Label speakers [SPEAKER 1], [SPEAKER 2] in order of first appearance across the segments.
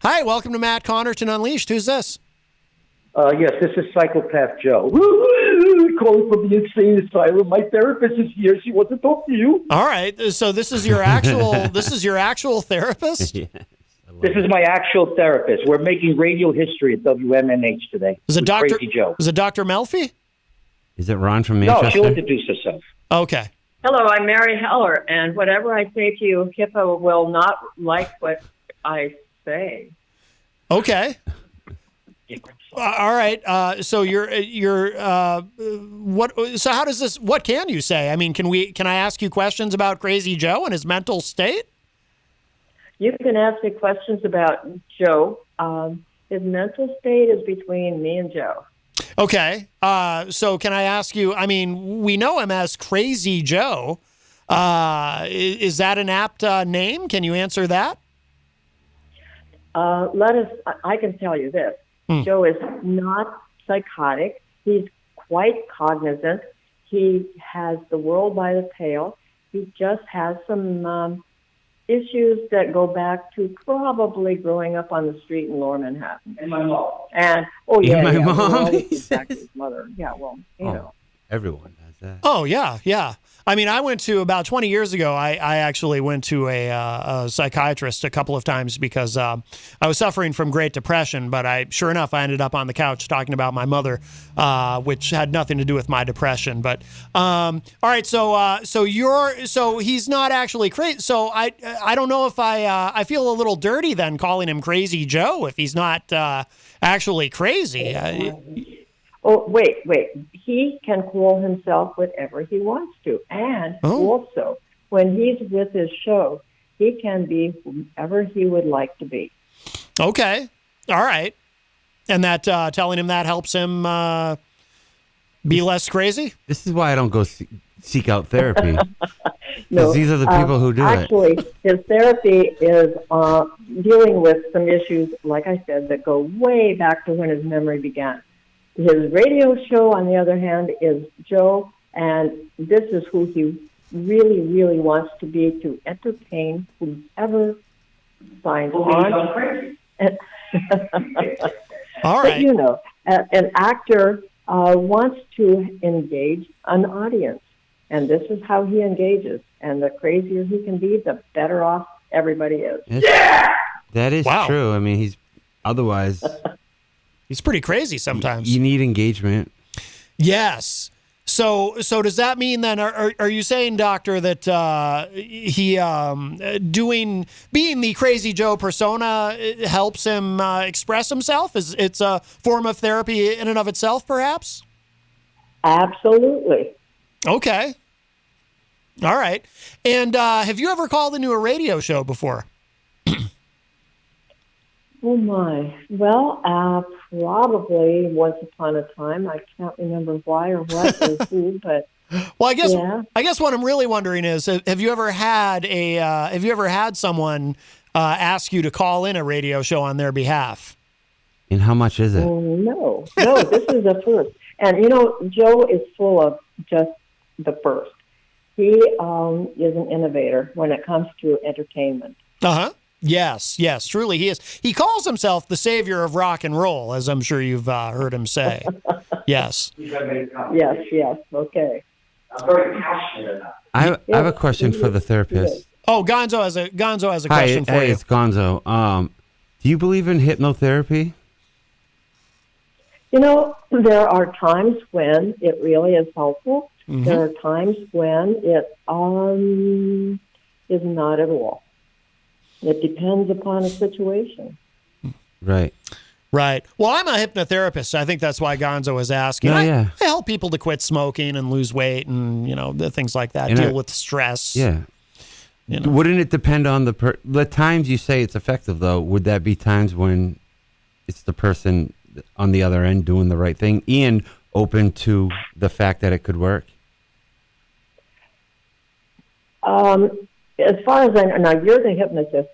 [SPEAKER 1] Hi, welcome to Matt Connarton Unleashed. Who's this?
[SPEAKER 2] Yes, this is Psychopath Joe. Calling from the insane asylum. My therapist is here. She wants to talk to you.
[SPEAKER 1] All right. So this is your actual therapist?
[SPEAKER 2] Yes, this is my actual therapist. We're making radio history at WMNH today.
[SPEAKER 1] Is it Dr.
[SPEAKER 2] Crazy Joe?
[SPEAKER 1] Is it Dr. Melfi?
[SPEAKER 3] Is it Ron from Manchester?
[SPEAKER 2] No, she'll introduce herself.
[SPEAKER 1] Okay.
[SPEAKER 4] Hello, I'm Mary Heller, and whatever I say to you, HIPAA will not like what I say.
[SPEAKER 1] Okay. All right. So what? So how does this? What can you say? I mean, can I ask you questions about Crazy Joe and his mental state?
[SPEAKER 4] You can ask me questions about Joe. His mental state is between me and Joe.
[SPEAKER 1] Okay. So can I ask you? I mean, we know him as Crazy Joe. Is that an apt name? Can you answer that?
[SPEAKER 4] I can tell you this. Joe is not psychotic. He's quite cognizant. He has the world by the tail. He just has some issues that go back to probably growing up on the street in Lower Manhattan.
[SPEAKER 2] And my mom.
[SPEAKER 4] And
[SPEAKER 3] my mom.
[SPEAKER 4] Back to his mother. Yeah, well, you know.
[SPEAKER 3] Everyone does that.
[SPEAKER 1] Oh, yeah. I mean, I went to, about 20 years ago, I actually went to a psychiatrist a couple of times because I was suffering from Great Depression, but sure enough, I ended up on the couch talking about my mother, which had nothing to do with my depression. But, all right, so he's not actually crazy. So I don't know if I feel a little dirty then calling him Crazy Joe if he's not actually crazy.
[SPEAKER 4] Oh, wait. He can call himself whatever he wants to. And also, when he's with his show, he can be whoever he would like to be.
[SPEAKER 1] Okay. All right. And that telling him that helps him be less crazy?
[SPEAKER 3] This is why I don't go seek out therapy.
[SPEAKER 4] No,
[SPEAKER 3] these are the people who do
[SPEAKER 4] actually, his therapy is dealing with some issues, like I said, that go way back to when his memory began. His radio show, on the other hand, is Joe, and this is who he really, really wants to be, to entertain whoever signs on.
[SPEAKER 1] All right.
[SPEAKER 4] But, you know, an actor wants to engage an audience, and this is how he engages. And the crazier he can be, the better off everybody is.
[SPEAKER 3] That is true. I mean, he's otherwise...
[SPEAKER 1] He's pretty crazy sometimes.
[SPEAKER 3] You need engagement.
[SPEAKER 1] Yes. So does that mean then? Are you saying, Doctor, that he being the Crazy Joe persona helps him express himself? It's a form of therapy in and of itself, perhaps?
[SPEAKER 4] Absolutely.
[SPEAKER 1] Okay. All right. And have you ever called into a radio show before?
[SPEAKER 4] Oh, my. Well, probably once upon a time. I can't remember why or what or who, but
[SPEAKER 1] well, I guess what I'm really wondering is, have you ever had someone ask you to call in a radio show on their behalf?
[SPEAKER 3] And how much is it?
[SPEAKER 4] No, this is the first. And, you know, Joe is full of just the first. He is an innovator when it comes to entertainment.
[SPEAKER 1] Uh-huh. Yes, truly he is. He calls himself the savior of rock and roll, as I'm sure you've heard him say. Yes.
[SPEAKER 4] Yes, okay.
[SPEAKER 2] I'm very passionate about it.
[SPEAKER 3] I have a question for the therapist.
[SPEAKER 1] Oh, Gonzo has a question for you.
[SPEAKER 3] Hi, it's Gonzo. Do you believe in hypnotherapy?
[SPEAKER 4] You know, there are times when it really is helpful. Mm-hmm. There are times when it is not at all. It depends upon a situation.
[SPEAKER 3] Right.
[SPEAKER 1] Well, I'm a hypnotherapist. I think that's why Gonzo is asking. I help people to quit smoking and lose weight and, you know, things like that, deal with stress.
[SPEAKER 3] Yeah.
[SPEAKER 1] You know.
[SPEAKER 3] Wouldn't it depend on the times you say it's effective, though? Would that be times when it's the person on the other end doing the right thing and open to the fact that it could work?
[SPEAKER 4] As far as I know, now you're the hypnotist.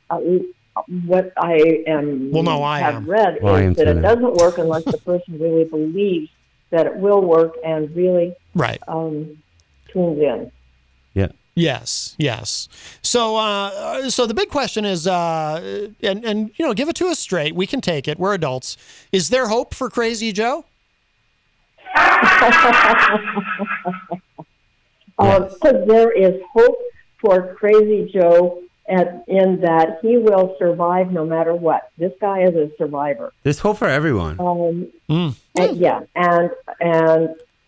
[SPEAKER 4] What I am read is that it doesn't work unless the person really believes that it will work and really tunes in.
[SPEAKER 3] Yeah.
[SPEAKER 1] Yes, yes. So, so the big question is, and you know, give it to us straight. We can take it. We're adults. Is there hope for Crazy Joe?
[SPEAKER 4] Because there is hope for Crazy Joe, in that he will survive no matter what. This guy is a survivor.
[SPEAKER 3] There's hope for everyone.
[SPEAKER 4] And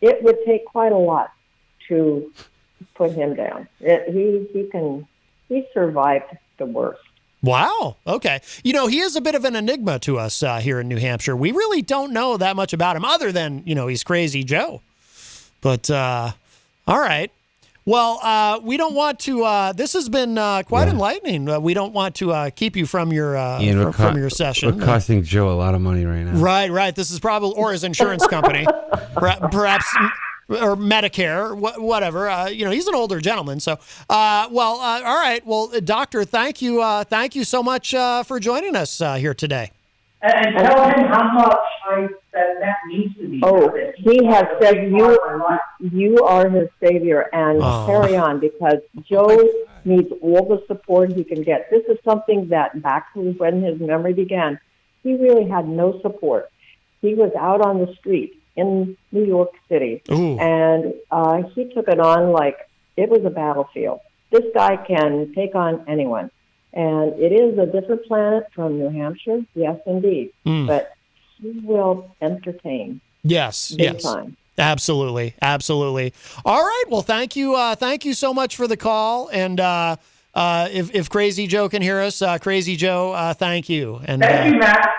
[SPEAKER 4] it would take quite a lot to put him down. He survived the worst.
[SPEAKER 1] Wow. Okay. You know, he is a bit of an enigma to us here in New Hampshire. We really don't know that much about him other than, you know, he's Crazy Joe. But, all right. Well, we don't want to, this has been quite enlightening. We don't want to keep you from your, from your session.
[SPEAKER 3] We're costing Joe a lot of money right now.
[SPEAKER 1] Right. This is probably, or his insurance company, perhaps, or Medicare, whatever. You know, he's an older gentleman. So, all right. Well, doctor, thank you so much for joining us here today.
[SPEAKER 2] And tell him how much that needs to be.
[SPEAKER 4] Oh, he has said you are his savior, and carry on, because Joe needs all the support he can get. This is something that back when his memory began, he really had no support. He was out on the street in New York City, and he took it on like it was a battlefield. This guy can take on anyone. And it is a different planet from New Hampshire, yes, indeed. But he will entertain.
[SPEAKER 1] Yes,
[SPEAKER 4] big time.
[SPEAKER 1] Absolutely. All right. Well, thank you so much for the call. And if Crazy Joe can hear us, Crazy Joe, thank you. And
[SPEAKER 2] thank you, Matt.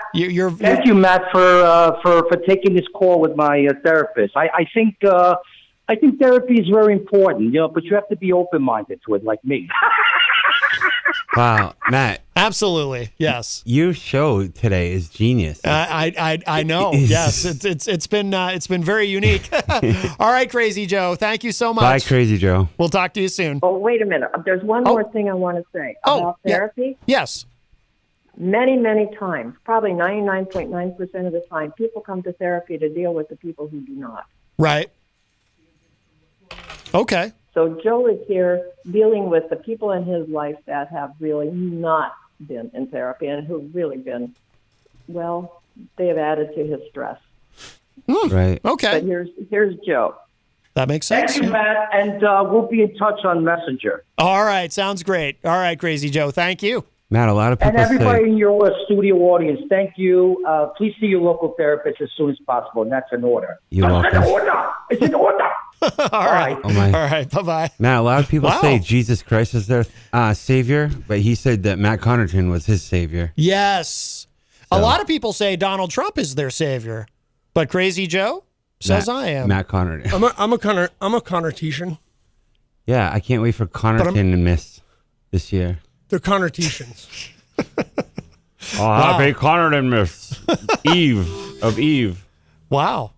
[SPEAKER 2] Thank you, Matt, for taking this call with my therapist. I think therapy is very important, you know, but you have to be open-minded to it, like me.
[SPEAKER 3] Wow, Matt.
[SPEAKER 1] Absolutely, yes.
[SPEAKER 3] Your show today is genius.
[SPEAKER 1] I know. Yes, it's been very unique. All right, Crazy Joe. Thank you so much.
[SPEAKER 3] Bye, Crazy Joe.
[SPEAKER 1] We'll talk to you soon.
[SPEAKER 4] Oh, wait a minute. There's one more thing I want to say about therapy.
[SPEAKER 1] Yeah. Yes.
[SPEAKER 4] Many, many times, probably 99.9% of the time, people come to therapy to deal with the people who do not.
[SPEAKER 1] Right. Okay.
[SPEAKER 4] So Joe is here dealing with the people in his life that have really not been in therapy and who've really been, well, they have added to his stress.
[SPEAKER 3] Right.
[SPEAKER 1] Okay.
[SPEAKER 4] But here's Joe.
[SPEAKER 1] That makes sense.
[SPEAKER 2] Thank you, Matt, and we'll be in touch on Messenger.
[SPEAKER 1] All right. Sounds great. All right, Crazy Joe. Thank you.
[SPEAKER 3] Matt, a lot of people
[SPEAKER 2] and everybody in your studio audience, thank you. Please see your local therapist as soon as possible, and that's an order.
[SPEAKER 3] You're welcome.
[SPEAKER 2] An order. It's an order.
[SPEAKER 1] All right.
[SPEAKER 3] Oh my.
[SPEAKER 1] All right. Bye-bye.
[SPEAKER 3] Matt, a lot of people say Jesus Christ is their savior, but he said that Matt Connarton was his savior.
[SPEAKER 1] Yes. A lot of people say Donald Trump is their savior, but Crazy Joe says I am.
[SPEAKER 3] Matt Connarton.
[SPEAKER 5] I'm a Connartesian.
[SPEAKER 3] Yeah, I can't wait for Connarton to miss this year.
[SPEAKER 5] They're Connartesians.
[SPEAKER 3] Happy Connarton miss. Eve of Eve.
[SPEAKER 1] Wow.